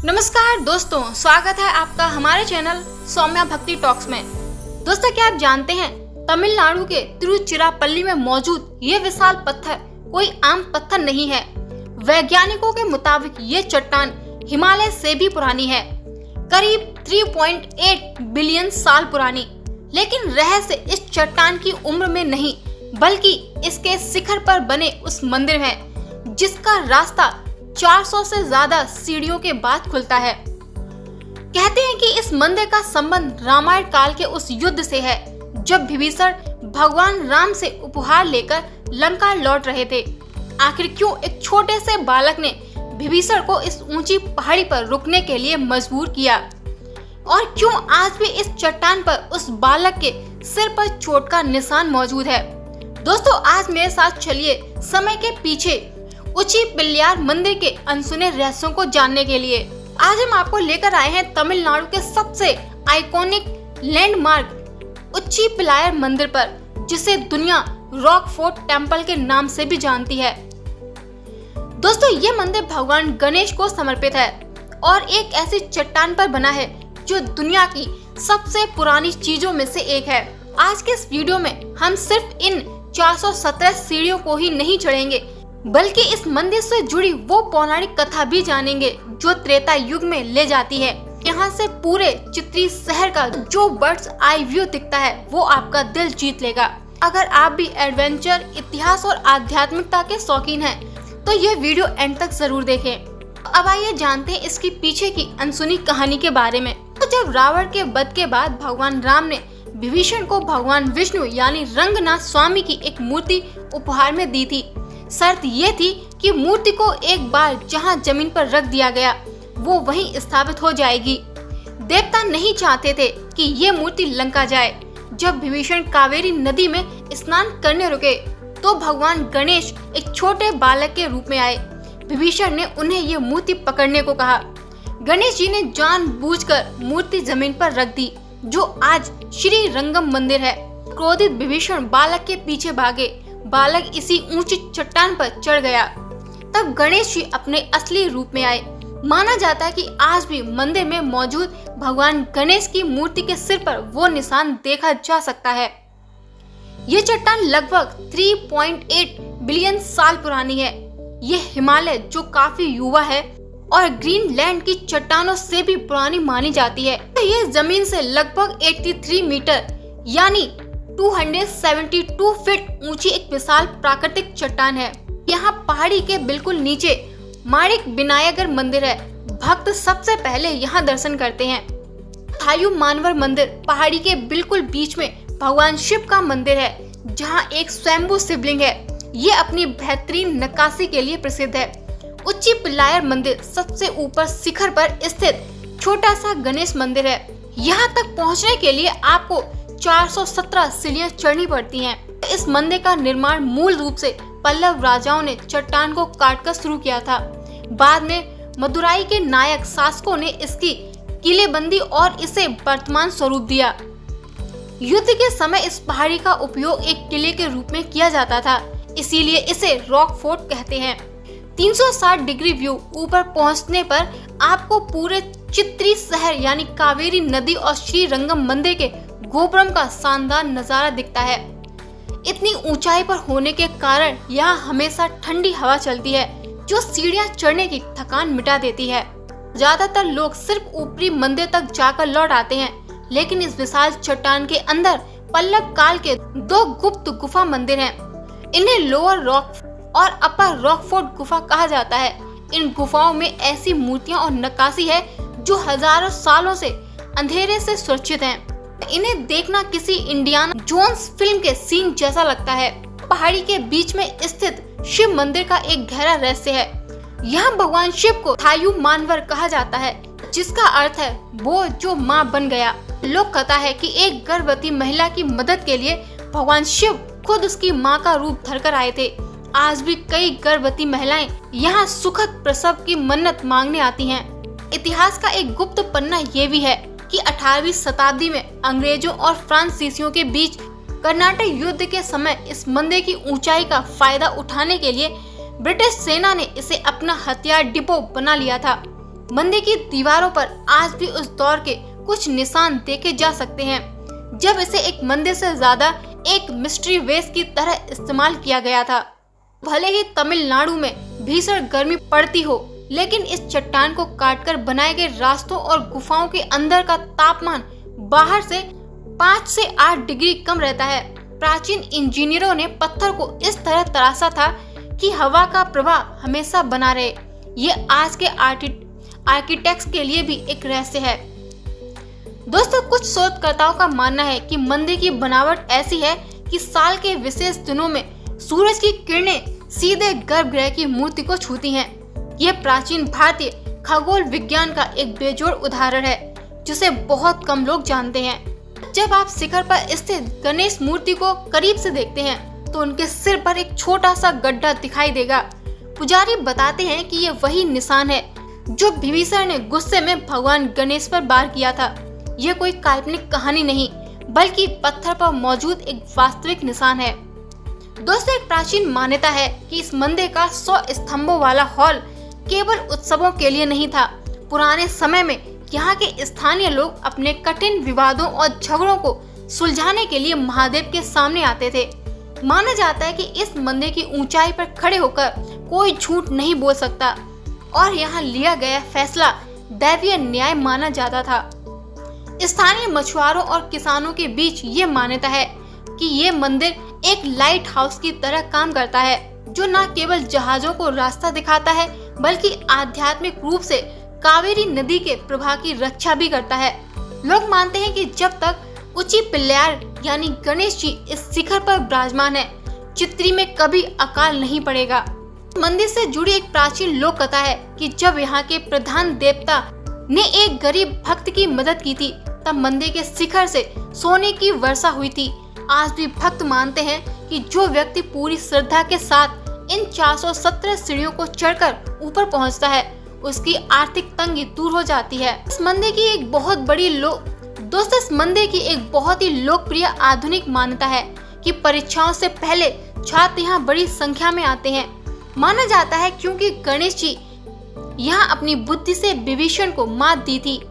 नमस्कार दोस्तों, स्वागत है आपका हमारे चैनल सौम्या भक्ति टॉक्स में। दोस्तों, क्या आप जानते हैं तमिलनाडु के तिरुचिरापल्ली में मौजूद ये विशाल पत्थर कोई आम पत्थर नहीं है। वैज्ञानिकों के मुताबिक ये चट्टान हिमालय से भी पुरानी है, करीब 3.8 बिलियन साल पुरानी। लेकिन रहस्य इस चट्टान की उम्र में नहीं, बल्कि इसके शिखर पर बने उस मंदिर में, जिसका रास्ता 400 से ज्यादा सीढ़ियों के बाद खुलता है। कहते हैं कि इस मंदिर का संबंध रामायण काल के उस युद्ध से है, जब विभीषण भगवान राम से उपहार लेकर लंका लौट रहे थे। आखिर क्यों एक छोटे से बालक ने विभीषण को इस ऊंची पहाड़ी पर रुकने के लिए मजबूर किया, और क्यों आज भी इस चट्टान पर उस बालक के सिर पर चोट का निशान मौजूद है। दोस्तों, आज मेरे साथ चलिए समय के पीछे उच्ची पिल्लायर मंदिर के अनसुने रहस्यों को जानने के लिए। आज हम आपको लेकर आए हैं तमिलनाडु के सबसे आइकॉनिक लैंडमार्क उच्ची पिल्लायर मंदिर पर, जिसे दुनिया रॉक फोर्ट टेम्पल के नाम से भी जानती है। दोस्तों, ये मंदिर भगवान गणेश को समर्पित है और एक ऐसी चट्टान पर बना है जो दुनिया की सबसे पुरानी चीजों में से एक है। आज के इस वीडियो में हम सिर्फ इन 417 सीढ़ियों को ही नहीं चढ़ेंगे, बल्कि इस मंदिर से जुड़ी वो पौराणिक कथा भी जानेंगे जो त्रेता युग में ले जाती है। यहाँ से पूरे चित्री शहर का जो बर्ड्स आई व्यू दिखता है, वो आपका दिल जीत लेगा। अगर आप भी एडवेंचर, इतिहास और आध्यात्मिकता के शौकीन हैं, तो ये वीडियो एंड तक जरूर देखें। अब आइए जानते हैं इसकी पीछे की अनसुनी कहानी के बारे में। तो जब रावण के वध के बाद भगवान राम ने विभीषण को भगवान विष्णु यानी रंगनाथ स्वामी की एक मूर्ति उपहार में दी थी। शर्त ये थी कि मूर्ति को एक बार जहां जमीन पर रख दिया गया, वो वहीं स्थापित हो जाएगी। देवता नहीं चाहते थे कि ये मूर्ति लंका जाए। जब विभीषण कावेरी नदी में स्नान करने रुके, तो भगवान गणेश एक छोटे बालक के रूप में आए। विभीषण ने उन्हें ये मूर्ति पकड़ने को कहा। गणेश जी ने जानबूझकर मूर्ति जमीन पर रख दी, जो आज श्री रंगम मंदिर है। क्रोधित विभीषण बालक के पीछे भागे। बालक इसी ऊंची चट्टान पर चढ़ गया। तब गणेश जी अपने असली रूप में आए। माना जाता है कि आज भी मंदिर में मौजूद भगवान गणेश की मूर्ति के सिर पर वो निशान देखा जा सकता है। ये चट्टान लगभग 3.8 बिलियन साल पुरानी है। ये हिमालय, जो काफी युवा है, और ग्रीनलैंड की चट्टानों से भी पुरानी मानी जाती है। ये जमीन से लगभग 83 मीटर यानी 272 फीट ऊंची एक विशाल प्राकृतिक चट्टान है। यहाँ पहाड़ी के बिल्कुल नीचे माणिक विनायगर मंदिर है। भक्त सबसे पहले यहाँ दर्शन करते हैं। थायु मानवर मंदिर पहाड़ी के बिल्कुल बीच में भगवान शिव का मंदिर है, जहाँ एक स्वयंभू शिवलिंग है। ये अपनी बेहतरीन नक्काशी के लिए प्रसिद्ध है। उच्ची पिल्लायर मंदिर सबसे ऊपर शिखर पर स्थित छोटा सा गणेश मंदिर है। यहाँ तक पहुँचने के लिए आपको 417 सीढ़ियां चढ़नी पड़ती हैं। इस मंदिर का निर्माण मूल रूप से पल्लव राजाओं ने चट्टान को काटकर शुरू किया था। बाद में मदुराई के नायक शासकों ने इसकी किलेबंदी और इसे वर्तमान स्वरूप दिया। युद्ध के समय इस पहाड़ी का उपयोग एक किले के रूप में किया जाता था, इसीलिए इसे रॉक फोर्ट कहते हैं। 360 डिग्री व्यू ऊपर पहुंचने पर आपको पूरे चित्री शहर यानी कावेरी नदी और श्री रंगम मंदिर के गोपुरम का शानदार नजारा दिखता है। इतनी ऊंचाई पर होने के कारण यहाँ हमेशा ठंडी हवा चलती है, जो सीढ़ियाँ चढ़ने की थकान मिटा देती है। ज्यादातर लोग सिर्फ ऊपरी मंदिर तक जाकर लौट आते हैं, लेकिन इस विशाल चट्टान के अंदर पल्लव काल के 2 गुप्त गुफा मंदिर हैं। इन्हें लोअर रॉक और अपर रॉक फोर्ट गुफा कहा जाता है। इन गुफाओं में ऐसी मूर्तियां और नक्काशी है जो हजारों सालों से अंधेरे से सुरक्षित हैं। इन्हें देखना किसी इंडियाना जोन्स फिल्म के सीन जैसा लगता है। पहाड़ी के बीच में स्थित शिव मंदिर का एक गहरा रहस्य है। यहाँ भगवान शिव को थायु मानवर कहा जाता है, जिसका अर्थ है वो जो माँ बन गया। लोक कथा है कि एक गर्भवती महिला की मदद के लिए भगवान शिव खुद उसकी माँ का रूप धरकर आए थे। आज भी कई गर्भवती महिलाएं यहाँ सुखद प्रसव की मन्नत मांगने आती हैं। इतिहास का एक गुप्त पन्ना ये भी है कि 18वीं शताब्दी में अंग्रेजों और फ्रांसीसियों के बीच कर्नाटक युद्ध के समय इस मंदिर की ऊंचाई का फायदा उठाने के लिए ब्रिटिश सेना ने इसे अपना हथियार डिपो बना लिया था। मंदिर की दीवारों पर आज भी उस दौर के कुछ निशान देखे जा सकते हैं, जब इसे एक मंदिर से ज्यादा एक मिस्ट्री वेस की तरह इस्तेमाल किया गया था। भले ही तमिलनाडु में भीषण गर्मी पड़ती हो, लेकिन इस चट्टान को काटकर बनाए गए रास्तों और गुफाओं के अंदर का तापमान बाहर से 5 से 8 डिग्री कम रहता है। प्राचीन इंजीनियरों ने पत्थर को इस तरह तराशा था कि हवा का प्रवाह हमेशा बना रहे। ये आज के आर्किटेक्ट्स के लिए भी एक रहस्य है। दोस्तों, कुछ शोधकर्ताओं का मानना है कि मंदिर की बनावट ऐसी है कि साल के विशेष दिनों में सूरज की किरणें सीधे गर्भगृह की मूर्ति को छूती हैं। यह प्राचीन भारतीय खगोल विज्ञान का एक बेजोड़ उदाहरण है, जिसे बहुत कम लोग जानते हैं। जब आप शिखर पर स्थित गणेश मूर्ति को करीब से देखते हैं तो उनके सिर पर एक छोटा सा गड्ढा दिखाई देगा। पुजारी बताते हैं कि यह वही निशान है जो विभीषण ने गुस्से में भगवान गणेश पर वार किया था। यह कोई काल्पनिक कहानी नहीं, बल्कि पत्थर पर मौजूद एक वास्तविक निशान है। दोस्तों, एक प्राचीन मान्यता है कि इस मंदिर का 100 स्तंभों वाला हॉल केवल उत्सवों के लिए नहीं था। पुराने समय में यहाँ के स्थानीय लोग अपने कठिन विवादों और झगड़ों को सुलझाने के लिए महादेव के सामने आते थे। माना जाता है कि इस मंदिर की ऊंचाई पर खड़े होकर कोई झूठ नहीं बोल सकता और यहाँ लिया गया फैसला दैवीय न्याय माना जाता था। स्थानीय मछुआरों और किसानों के बीच ये मान्यता है कि ये मंदिर एक लाइट हाउस की तरह काम करता है, जो न केवल जहाजों को रास्ता दिखाता है, बल्कि आध्यात्मिक रूप से कावेरी नदी के प्रवाह की रक्षा भी करता है। लोग मानते हैं कि जब तक उच्ची पिल्लार यानी गणेश जी इस शिखर पर विराजमान है, चित्री में कभी अकाल नहीं पड़ेगा। मंदिर से जुड़ी एक प्राचीन लोक कथा है कि जब यहाँ के प्रधान देवता ने एक गरीब भक्त की मदद की थी, तब मंदिर के शिखर से सोने की वर्षा हुई थी। आज भी भक्त मानते हैं कि जो व्यक्ति पूरी श्रद्धा के साथ इन 417 सीढ़ियों को चढ़कर ऊपर पहुँचता है, उसकी आर्थिक तंगी दूर हो जाती है। इस मंदिर की एक बहुत ही लोकप्रिय आधुनिक मान्यता है कि परीक्षाओं से पहले छात्र यहाँ बड़ी संख्या में आते हैं। माना जाता है क्योंकि गणेश जी यहाँ अपनी बुद्धि से विभीषण को मात दी थी,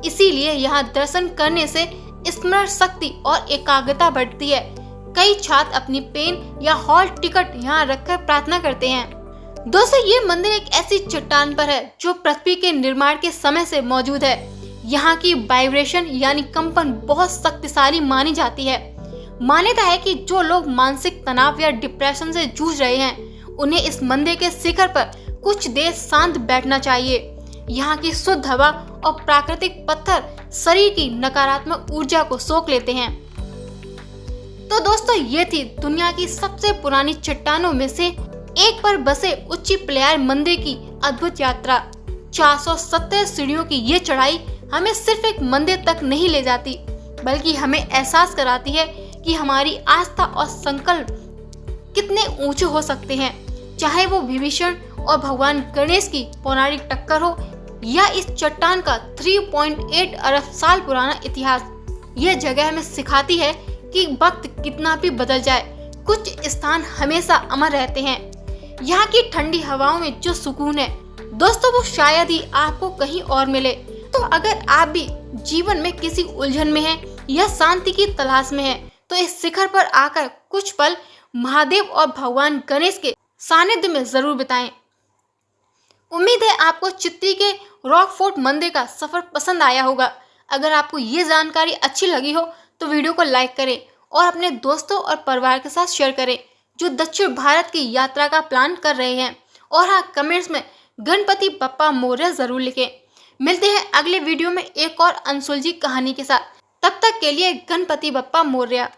इसीलिए यहाँ दर्शन करने से स्मरण शक्ति और एकाग्रता बढ़ती है। कई छात्र अपनी पेन या हॉल टिकट यहाँ रखकर प्रार्थना करते हैं। दोस्तों, ये मंदिर एक ऐसी चट्टान पर है जो पृथ्वी के निर्माण के समय से मौजूद है। यहाँ की वाइब्रेशन यानी कंपन बहुत शक्तिशाली मानी जाती है। मान्यता है कि जो लोग मानसिक तनाव या डिप्रेशन से जूझ रहे हैं, उन्हें इस मंदिर के शिखर पर कुछ देर शांत बैठना चाहिए। यहाँ की शुद्ध हवा और प्राकृतिक पत्थर शरीर की नकारात्मक ऊर्जा को सोख लेते हैं। तो दोस्तों, ये थी दुनिया की सबसे पुरानी चट्टानों में से एक पर बसे उच्ची पिल्लार मंदिर की अद्भुत यात्रा। 470 सीढ़ियों की ये चढ़ाई हमें सिर्फ एक मंदिर तक नहीं ले जाती, बल्कि हमें एहसास कराती है कि हमारी आस्था और संकल्प कितने ऊंचे हो सकते हैं। चाहे वो विभीषण और भगवान गणेश की पौराणिक टक्कर हो या इस चट्टान का 3.8 अरब साल पुराना इतिहास, यह जगह हमें सिखाती है कि वक्त कितना भी बदल जाए, कुछ स्थान हमेशा अमर रहते हैं। यहाँ की ठंडी हवाओं में जो सुकून है दोस्तों, वो शायद ही आपको कहीं और मिले। तो अगर आप भी जीवन में किसी उलझन में हैं या शांति की तलाश में हैं, तो इस शिखर पर आकर कुछ पल महादेव और भगवान गणेश के सानिध्य में जरूर बिताएं। उम्मीद है आपको चित्ती के रॉक फोर्ट मंदिर का सफर पसंद आया होगा। अगर आपको ये जानकारी अच्छी लगी हो तो वीडियो को लाइक करें और अपने दोस्तों और परिवार के साथ शेयर करें जो दक्षिण भारत की यात्रा का प्लान कर रहे हैं। और हाँ, कमेंट्स में गणपति बप्पा मौर्य जरूर लिखें। मिलते हैं अगले वीडियो में एक और अनसुलझी कहानी के साथ। तब तक के लिए गणपति बप्पा मौर्य।